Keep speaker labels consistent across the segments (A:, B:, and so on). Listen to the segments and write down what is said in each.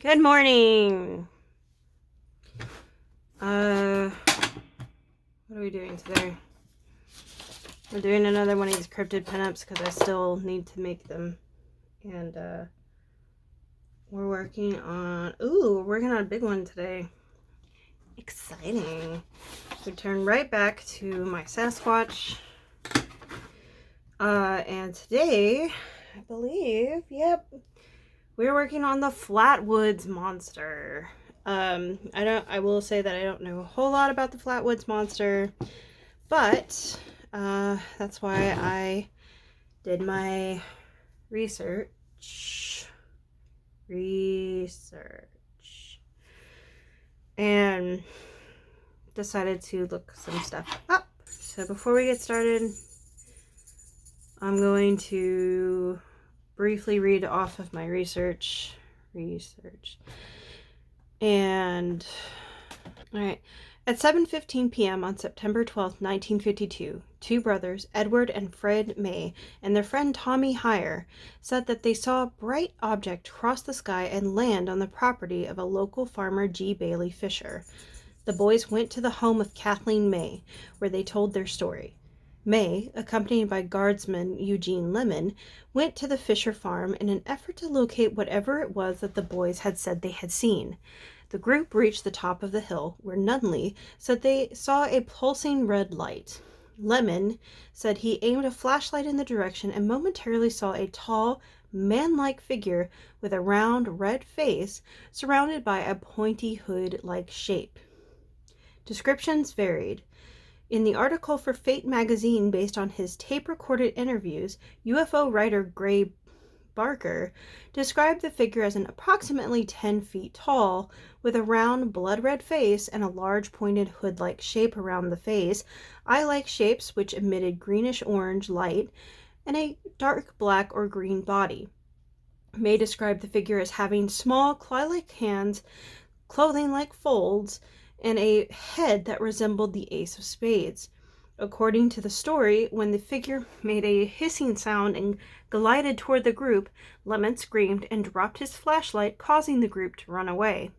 A: Good morning. What are we doing today? We're doing another one of these cryptid pinups because I still need to make them. And we're working on a big one today. Exciting. We turn right back to my Sasquatch. And today, I believe, we're working on the Flatwoods monster. I will say that I don't know a whole lot about the Flatwoods monster, but that's why I did my research and decided to look some stuff up. So before we get started, I'm going to briefly read off of my research. And all right. At 7:15 p.m. on September 12, 1952, two brothers, Edward and Fred May, and their friend Tommy Heyer, said that they saw a bright object cross the sky and land on the property of a local farmer, G. Bailey Fisher. The boys went to the home of Kathleen May, where they told their story. May, accompanied by guardsman Eugene Lemon, went to the Fisher farm in an effort to locate whatever it was that the boys had said they had seen. The group reached the top of the hill, where Nunley said they saw a pulsing red light. Lemon said he aimed a flashlight in the direction and momentarily saw a tall, man-like figure with a round, red face surrounded by a pointy hood-like shape. Descriptions varied. In the article for Fate magazine based on his tape-recorded interviews, UFO writer Gray Barker described the figure as an approximately 10 feet tall, with a round, blood-red face and a large pointed hood-like shape around the face, eye-like shapes which emitted greenish-orange light, and a dark black or green body. May described the figure as having small, claw-like hands, clothing like folds, and a head that resembled the ace of spades. According to the story, when the figure made a hissing sound and glided toward the group, Lemon screamed and dropped his flashlight, causing the group to run away.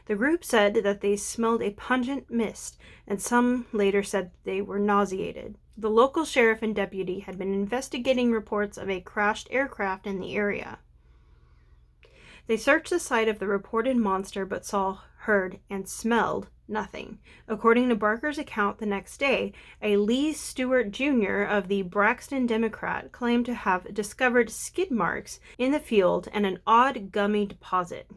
A: The group said that they smelled a pungent mist, and some later said they were nauseated. The local sheriff and deputy had been investigating reports of a crashed aircraft in the area. They searched the site of the reported monster but saw, heard, and smelled nothing. According to Barker's account the next day, a Lee Stewart Jr. of the Braxton Democrat claimed to have discovered skid marks in the field and an odd gummy deposit,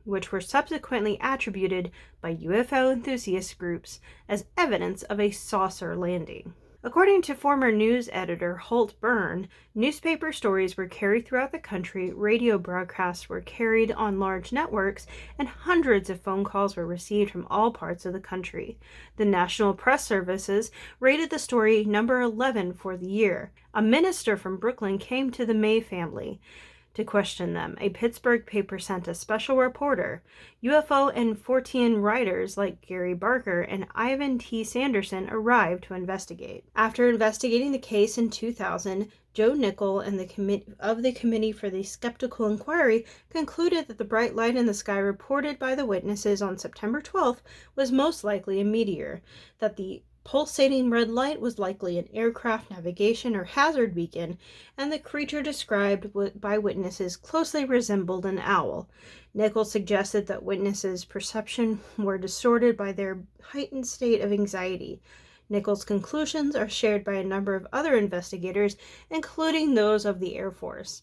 A: which were subsequently attributed by UFO enthusiast groups as evidence of a saucer landing. According to former news editor Holt Byrne, newspaper stories were carried throughout the country, radio broadcasts were carried on large networks, and hundreds of phone calls were received from all parts of the country. The National Press Services rated the story number 11 for the year. A minister from Brooklyn came to the May family to question them. A Pittsburgh paper sent a special reporter. UFO and Fortean writers like Gary Barker and Ivan T. Sanderson arrived to investigate. After investigating the case in 2000, Joe Nickel and the Committee for the Skeptical Inquiry concluded that the bright light in the sky reported by the witnesses on September 12th was most likely a meteor, that the pulsating red light was likely an aircraft navigation or hazard beacon, and the creature described by witnesses closely resembled an owl. Nichols suggested that witnesses' perception were distorted by their heightened state of anxiety. Nichols' conclusions are shared by a number of other investigators, including those of the Air Force.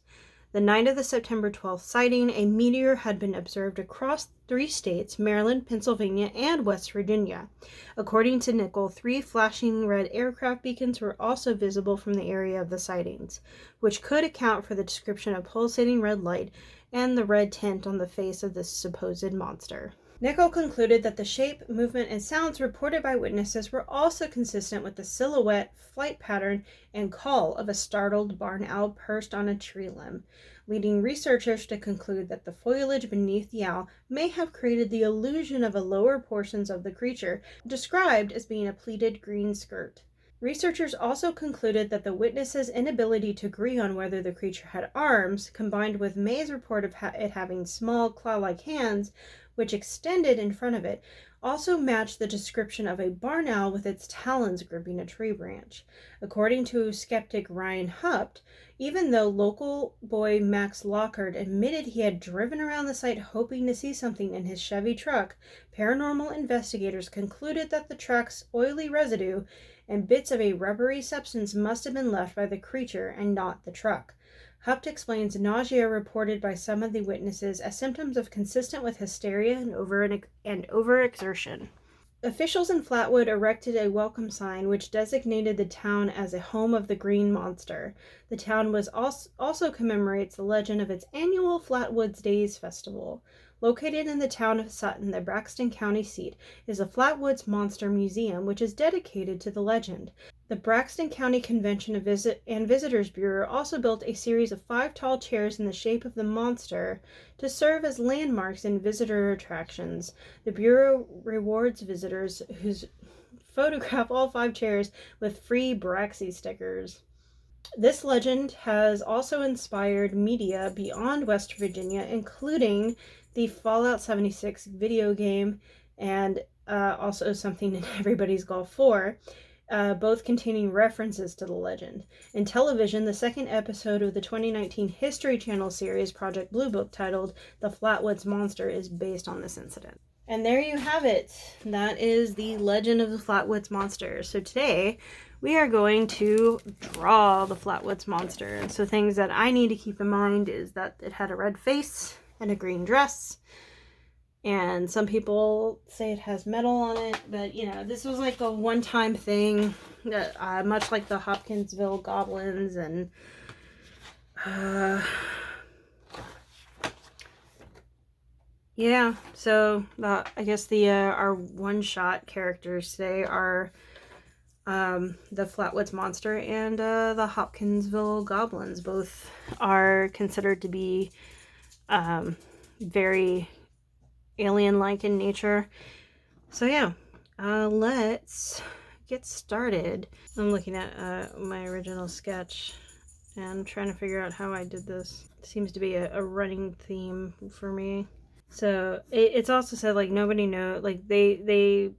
A: The night of the September 12th sighting, a meteor had been observed across 3 states, Maryland, Pennsylvania, and West Virginia. According to Nickel, 3 flashing red aircraft beacons were also visible from the area of the sightings, which could account for the description of pulsating red light and the red tint on the face of this supposed monster. Nickel concluded that the shape, movement, and sounds reported by witnesses were also consistent with the silhouette, flight pattern, and call of a startled barn owl perched on a tree limb, leading researchers to conclude that the foliage beneath the owl may have created the illusion of the lower portions of the creature, described as being a pleated green skirt. Researchers also concluded that the witnesses' inability to agree on whether the creature had arms, combined with May's report of it having small claw-like hands, which extended in front of it, also matched the description of a barn owl with its talons gripping a tree branch. According to skeptic Ryan Hupt, even though local boy Max Lockhart admitted he had driven around the site hoping to see something in his Chevy truck, paranormal investigators concluded that the truck's oily residue and bits of a rubbery substance must have been left by the creature and not the truck. Hupt explains nausea reported by some of the witnesses as symptoms of consistent with hysteria and overexertion. Officials in Flatwood erected a welcome sign which designated the town as a home of the Green Monster. The town also commemorates the legend of its annual Flatwoods Days Festival. Located in the town of Sutton, the Braxton County seat, is the Flatwoods Monster Museum, which is dedicated to the legend. The Braxton County Convention and Visitors Bureau also built a series of 5 tall chairs in the shape of the monster to serve as landmarks and visitor attractions. The Bureau rewards visitors who photograph all 5 chairs with free Braxy stickers. This legend has also inspired media beyond West Virginia, including the Fallout 76 video game and also something in Everybody's Golf 4, both containing references to the legend. In television, the second episode of the 2019 History Channel series Project Blue Book, titled The Flatwoods Monster, is based on this incident. And there you have it. That is the legend of the Flatwoods Monster. So today, we are going to draw the Flatwoods Monster. And so things that I need to keep in mind is that it had a red face and a green dress. And some people say it has metal on it, but you know, this was like a one-time thing, much like the Hopkinsville goblins and yeah. So I guess our one-shot characters today are the Flatwoods Monster and the Hopkinsville goblins. Both are considered to be very alien-like in nature. So yeah, let's get started. I'm looking at my original sketch and trying to figure out how I did this. It seems to be a running theme for me. So it's also said like nobody knows, like they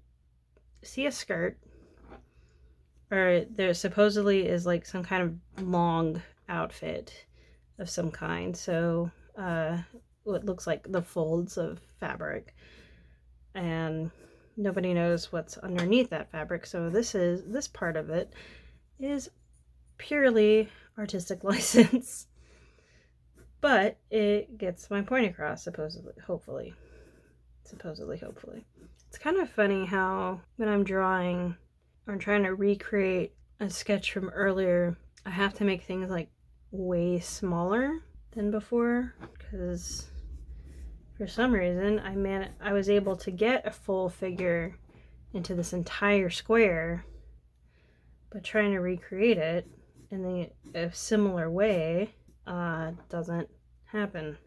A: see a skirt, or there supposedly is like some kind of long outfit of some kind. So what looks like the folds of fabric, and nobody knows what's underneath that fabric. So this part of it is purely artistic license, but it gets my point across, hopefully. It's kind of funny how when I'm drawing or I'm trying to recreate a sketch from earlier, I have to make things like way smaller than before, because for some reason I was able to get a full figure into this entire square, but trying to recreate it in a similar way doesn't happen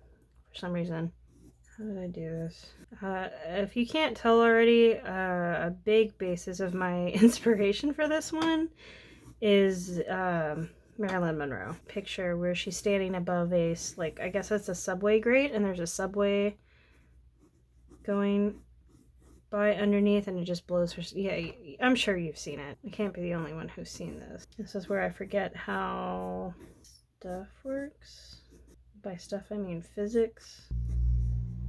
A: for some reason. How did I do this? If you can't tell already, a big basis of my inspiration for this one is Marilyn Monroe picture where she's standing above I guess that's a subway grate, and there's a subway going by underneath, and it just blows her. Yeah, I'm sure you've seen it. I can't be the only one who's seen this. This is where I forget how stuff works. By stuff, I mean physics.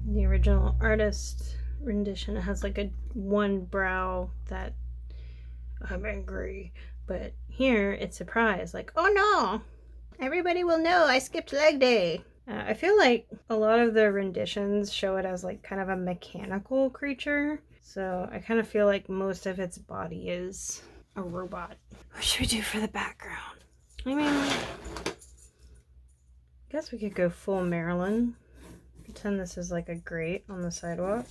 A: The original artist rendition has like one brow that I'm angry, but here it's surprise, like, oh no, everybody will know I skipped leg day. I feel like a lot of the renditions show it as like kind of a mechanical creature, so I kind of feel like most of its body is a robot. What should we do for the background? I mean, I guess we could go full Marilyn. Pretend this is like a grate on the sidewalk.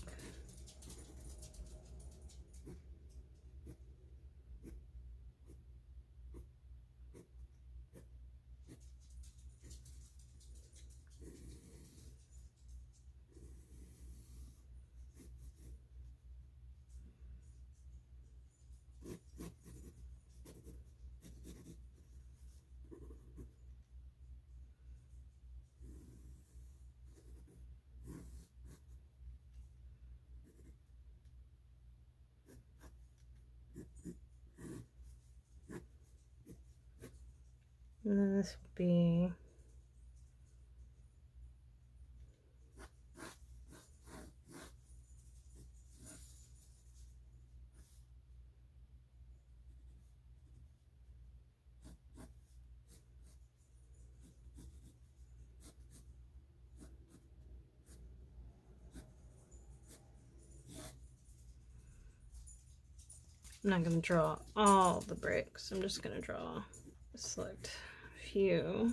A: And then this would be I'm not going to draw all the bricks. I'm just going to select a few.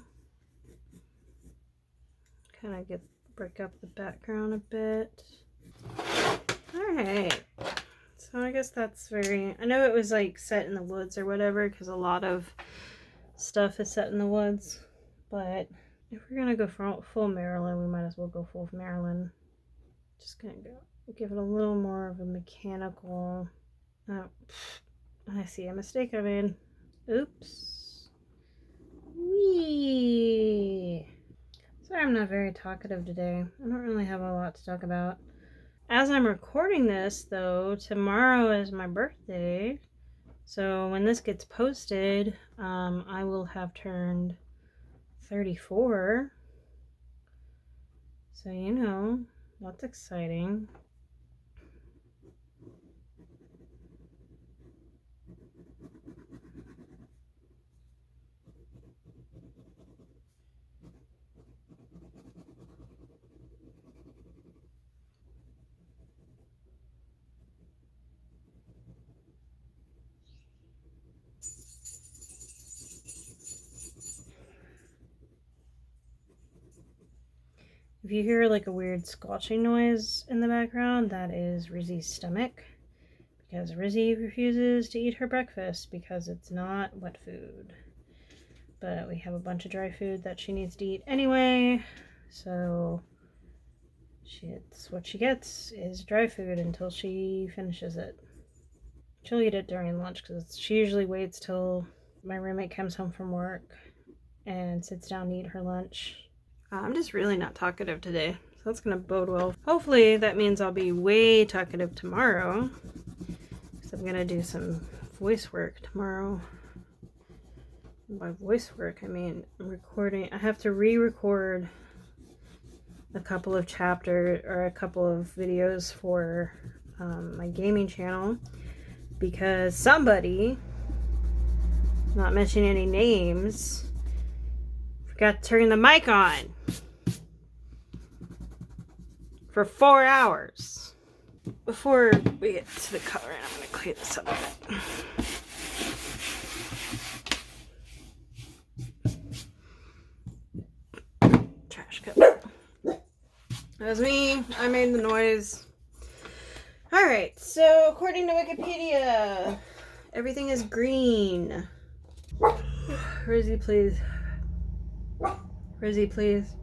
A: Kind of break up the background a bit. Alright. So I guess that's I know it was like set in the woods or whatever, because a lot of stuff is set in the woods. But if we're going to go full Maryland, we might as well go full Maryland. Just going to give it a little more of a mechanical... Oh, I see a mistake I made. Oops. Whee! Sorry I'm not very talkative today. I don't really have a lot to talk about. As I'm recording this, though, tomorrow is my birthday. So when this gets posted, I will have turned 34. So, you know, that's exciting. If you hear like a weird squelching noise in the background, that is Rizzy's stomach. Because Rizzy refuses to eat her breakfast because it's not wet food. But we have a bunch of dry food that she needs to eat anyway. So it's what she gets is dry food until she finishes it. She'll eat it during lunch because she usually waits till my roommate comes home from work and sits down to eat her lunch. I'm just really not talkative today, so that's gonna bode well. Hopefully that means I'll be way talkative tomorrow, because I'm gonna do some voice work tomorrow. And by voice work, I mean recording. I have to re-record a couple of chapters or a couple of videos for my gaming channel, because somebody, not mentioning any names, forgot to turn the mic on for 4 hours. Before we get to the coloring, I'm going to clean this up a bit. Trash cup. That was me. I made the noise. Alright, so according to Wikipedia, everything is green. Rizzy, please. Rizzy, please.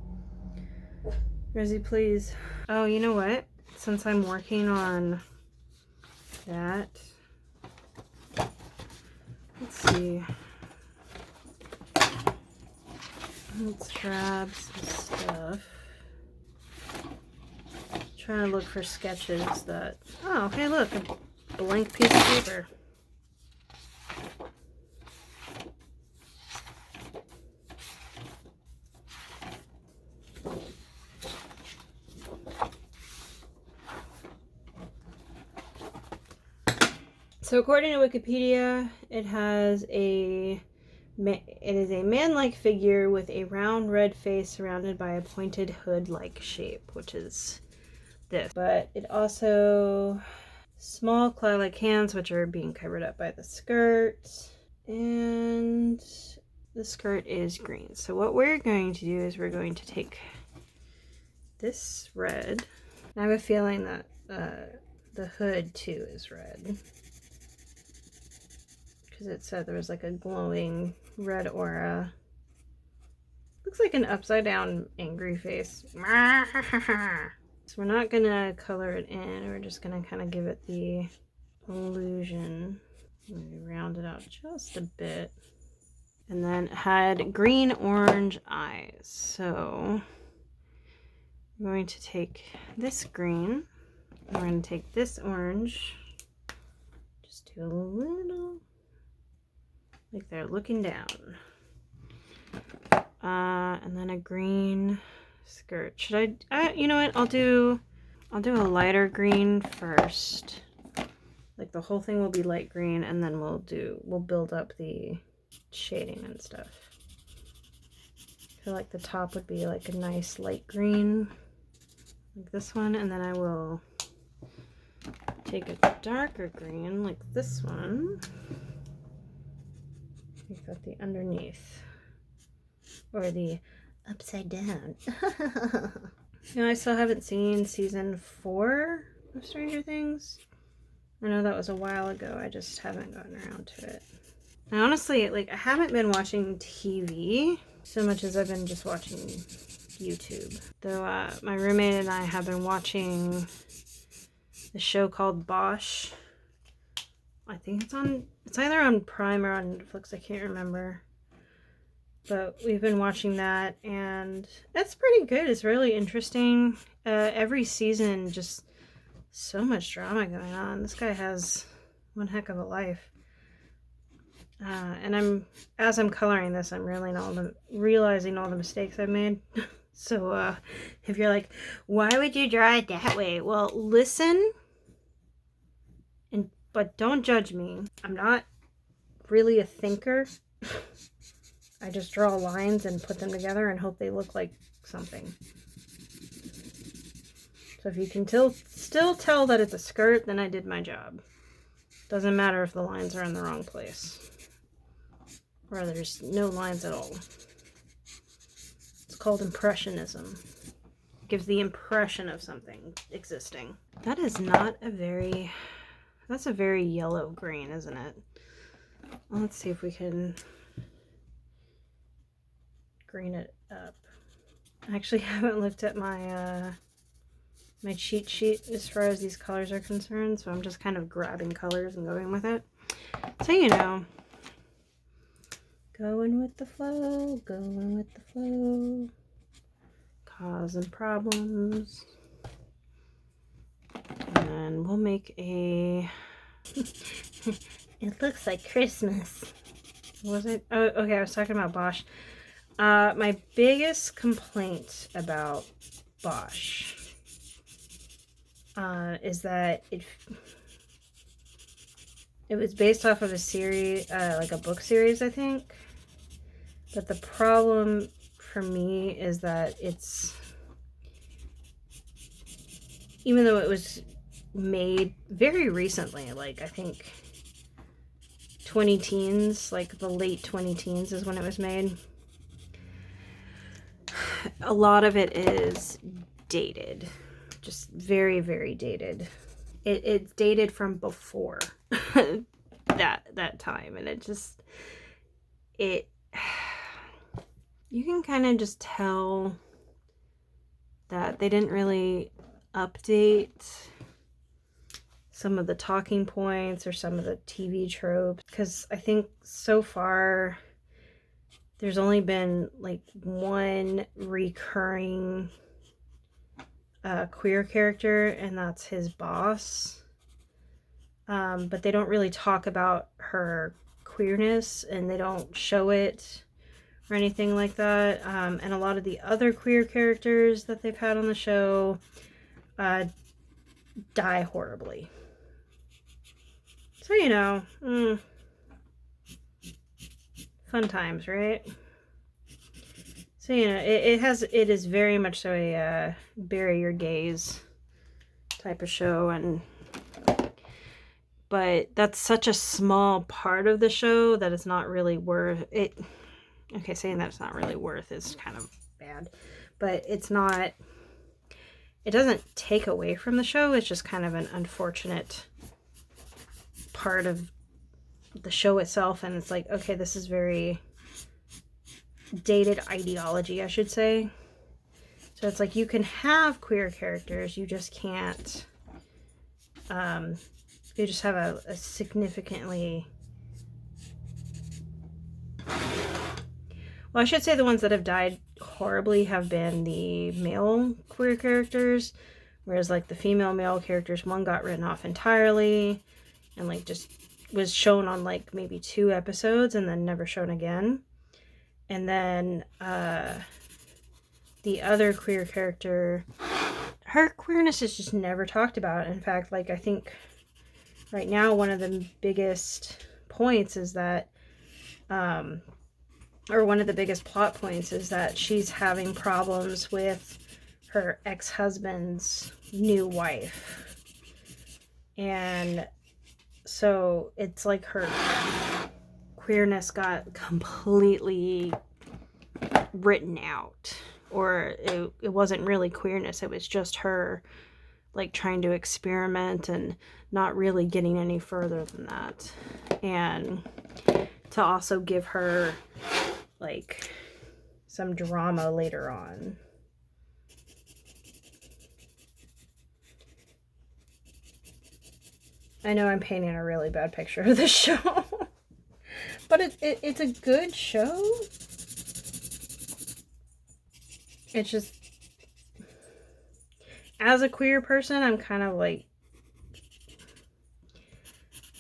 A: Rizzy, please. Oh, you know what? Since I'm working on that, let's see. Let's grab some stuff. Trying to look for sketches that... Oh, hey, look, a blank piece of paper. So according to Wikipedia, it is a man-like figure with a round red face surrounded by a pointed hood-like shape, which is this. But it also small claw-like hands, which are being covered up by the skirt, and the skirt is green. So what we're going to do is we're going to take this red. I have a feeling that the hood too is red, because it said there was like a glowing red aura. Looks like an upside down angry face. So we're not gonna color it in, we're just gonna kind of give it the illusion. Maybe round it out just a bit. And then it had green orange eyes. So I'm going to take this green, we're going to take this orange, just do a little, like they're looking down. And then a green skirt. Should I you know what? I'll do a lighter green first. Like the whole thing will be light green, and then we'll build up the shading and stuff. I feel like the top would be like a nice light green, like this one, and then I will take a darker green like this one. We've got the underneath, or the upside down. You know, I still haven't seen season 4 of Stranger Things. I know that was a while ago. I just haven't gotten around to it. And honestly, like, I haven't been watching TV so much as I've been just watching YouTube. Though my roommate and I have been watching a show called Bosch. I think it's either on Prime or on Netflix. I can't remember. But we've been watching that, and it's pretty good. It's really interesting. Every season, just so much drama going on. This guy has one heck of a life. And as I'm coloring this, I'm realizing all the mistakes I've made. So if you're like, why would you draw it that way? Well, listen, but don't judge me. I'm not really a thinker. I just draw lines and put them together and hope they look like something. So if you can still tell that it's a skirt, then I did my job. Doesn't matter if the lines are in the wrong place, or there's no lines at all. It's called impressionism. It gives the impression of something existing. That is not a very... That's a very yellow green, isn't it? Well, let's see if we can green it up. I actually haven't looked at my my cheat sheet as far as these colors are concerned, so I'm just kind of grabbing colors and going with it. So, you know, going with the flow, going with the flow, causing problems. And we'll make a... It looks like Christmas. Was it? Oh, okay, I was talking about Bosch. My biggest complaint about Bosch is that it was based off of a series, like a book series, I think. But the problem for me is that even though it was made very recently, like I think 20 teens, like the late 20 teens is when it was made. A lot of it is dated, just very, very dated. It's dated from before that time, and you can kind of just tell that they didn't really update some of the talking points or some of the TV tropes, because I think so far there's only been like one recurring queer character, and that's his boss. But they don't really talk about her queerness, and they don't show it or anything like that. And a lot of the other queer characters that they've had on the show die horribly. So, you know, fun times, right? So, you know, it is very much so a bury your gaze type of show, but that's such a small part of the show that it's not really worth it. Okay, saying that it's not really worth is kind of bad, but it doesn't take away from the show. It's just kind of an unfortunate part of the show itself, and it's like, okay, this is very dated ideology, I should say. So it's like, you can have queer characters, you just can't you just have a significantly, well, I should say the ones that have died horribly have been the male queer characters, whereas like the female male characters, one got written off entirely and like just was shown on like maybe 2 episodes and then never shown again. And then the other queer character, her queerness is just never talked about. In fact, like, I think right now one of the biggest points is that, or one of the biggest plot points is that she's having problems with her ex-husband's new wife. And so it's like her queerness got completely written out. Or it wasn't really queerness, it was just her like trying to experiment and not really getting any further than that. And to also give her like some drama later on. I know I'm painting a really bad picture of this show. But it's a good show. It's just, as a queer person, I'm kind of like,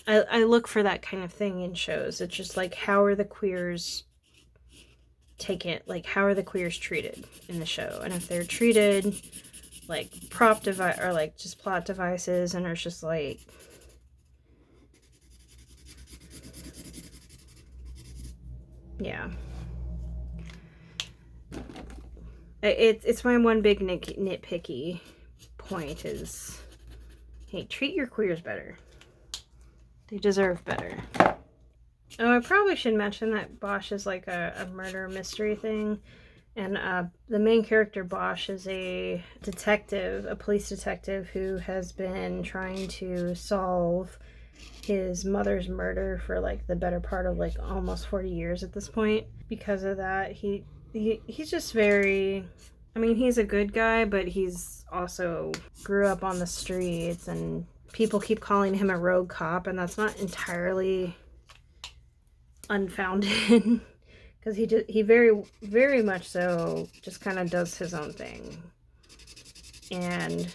A: I look for that kind of thing in shows. It's just like, how are the queers taken, like, how are the queers treated in the show? And if they're treated like prop device or like just plot devices, and it's just like, yeah. It's my one big nitpicky point is, hey, treat your queers better. They deserve better. Oh, I probably should mention that Bosch is like a murder mystery thing. And the main character, Bosch, is a detective, a police detective who has been trying to solve his mother's murder for like the better part of like almost 40 years at this point. Because of that, he's just very, I mean, he's a good guy, but he's also grew up on the streets, and people keep calling him a rogue cop, and that's not entirely unfounded. Because he very, very much so just kind of does his own thing. And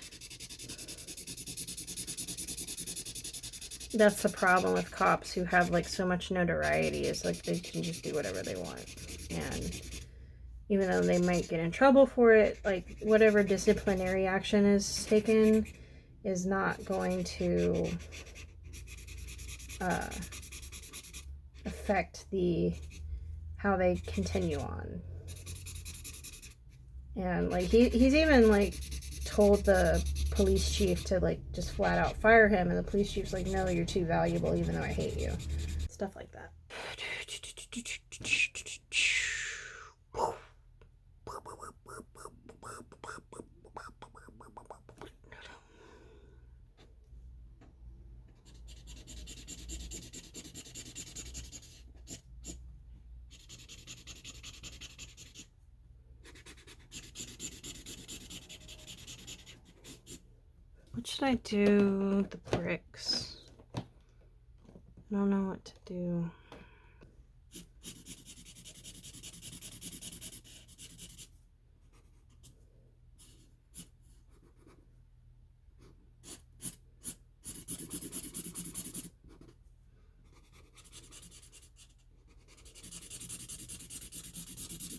A: that's the problem with cops who have like so much notoriety, is like they can just do whatever they want. And even though they might get in trouble for it, like whatever disciplinary action is taken is not going to affect how they continue on. And like he's even like told the police chief to like just flat out fire him, and the police chief's like, no, you're too valuable even though I hate you. Stuff like that. What should I do? The bricks. I don't know what to do.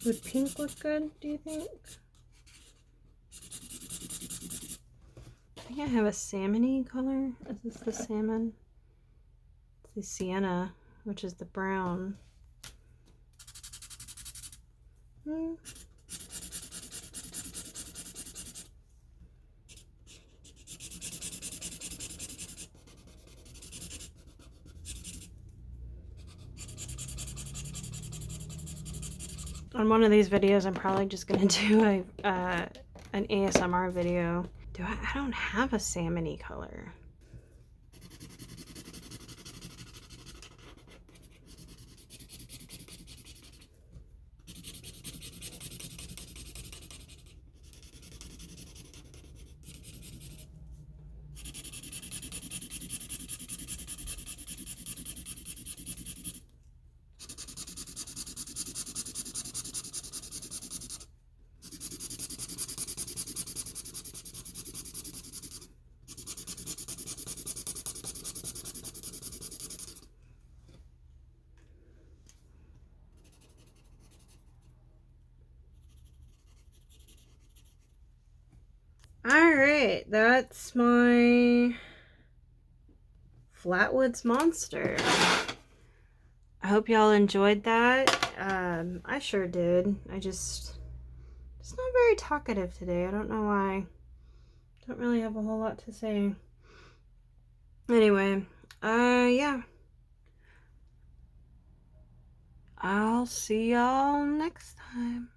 A: Would pink look good, do you think? I think I have a salmon-y color. Is this the salmon? It's the sienna, which is the brown. On one of these videos, I'm probably just gonna do an ASMR video. I don't have a salmon-y color. Alright, that's my Flatwoods monster. I hope y'all enjoyed that. I sure did. I just not very talkative today. I don't know why. Don't really have a whole lot to say. Anyway, yeah. I'll see y'all next time.